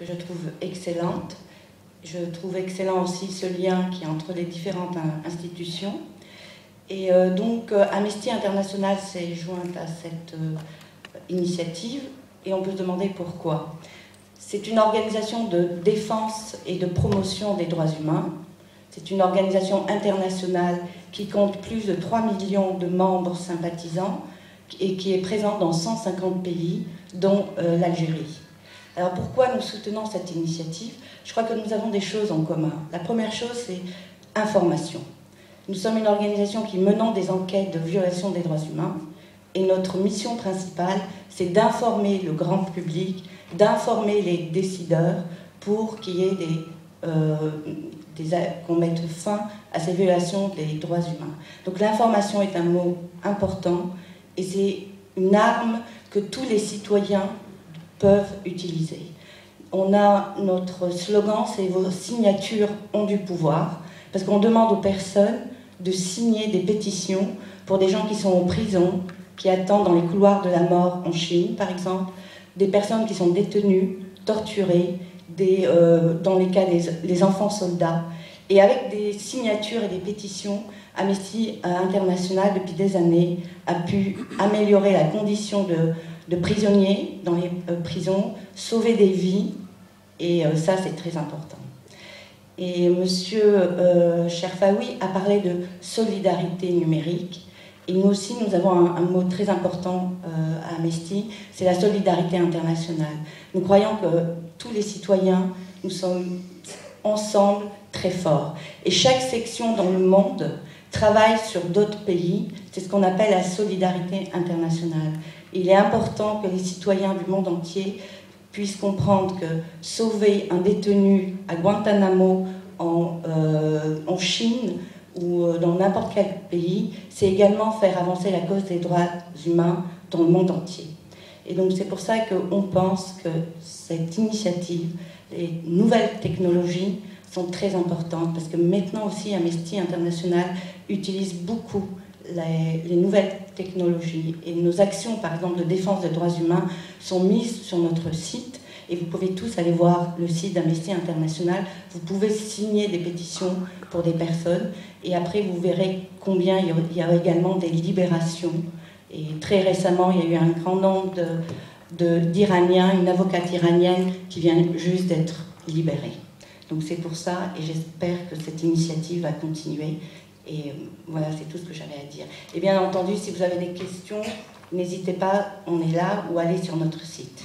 que je trouve excellente. Je trouve excellent aussi ce lien qui est entre les différentes institutions. Et donc Amnesty International s'est jointe à cette initiative et on peut se demander pourquoi. C'est une organisation de défense et de promotion des droits humains. C'est une organisation internationale qui compte plus de 3 millions de membres sympathisants et qui est présente dans 150 pays, dont l'Algérie. Alors pourquoi nous soutenons cette initiative? Je crois que nous avons des choses en commun. La première chose, c'est information. Nous sommes une organisation qui menons des enquêtes de violation des droits humains et notre mission principale, c'est d'informer le grand public, d'informer les décideurs pour qu'il y ait qu'on mette fin à ces violations des droits humains. Donc l'information est un mot important et c'est une arme que tous les citoyens peuvent utiliser. On a notre slogan, c'est « Vos signatures ont du pouvoir », parce qu'on demande aux personnes de signer des pétitions pour des gens qui sont en prison, qui attendent dans les couloirs de la mort en Chine, par exemple, des personnes qui sont détenues, torturées, dans les cas des enfants soldats. Et avec des signatures et des pétitions, Amnesty International, depuis des années, a pu améliorer la condition de prisonniers dans les prisons, sauver des vies, et ça, c'est très important. Et M. Cherfaoui a parlé de solidarité numérique. Et nous aussi, nous avons un mot très important à Amnesty, c'est la solidarité internationale. Nous croyons que tous les citoyens, nous sommes ensemble très forts. Et chaque section dans le monde travaille sur d'autres pays. C'est ce qu'on appelle la solidarité internationale. Il est important que les citoyens du monde entier puissent comprendre que sauver un détenu à Guantanamo en Chine ou dans n'importe quel pays, c'est également faire avancer la cause des droits humains dans le monde entier. Et donc c'est pour ça qu'on pense que cette initiative, les nouvelles technologies sont très importantes, parce que maintenant aussi Amnesty International utilise beaucoup les nouvelles technologies. Et nos actions, par exemple, de défense des droits humains sont mises sur notre site. Et vous pouvez tous aller voir le site d'Amnesty International. Vous pouvez signer des pétitions pour des personnes. Et après, vous verrez combien il y a également des libérations. Et très récemment, il y a eu un grand nombre d'Iraniens, une avocate iranienne qui vient juste d'être libérée. Donc c'est pour ça, et j'espère que cette initiative va continuer. Et voilà, c'est tout ce que j'avais à dire. Et bien entendu, si vous avez des questions, n'hésitez pas, on est là, ou allez sur notre site.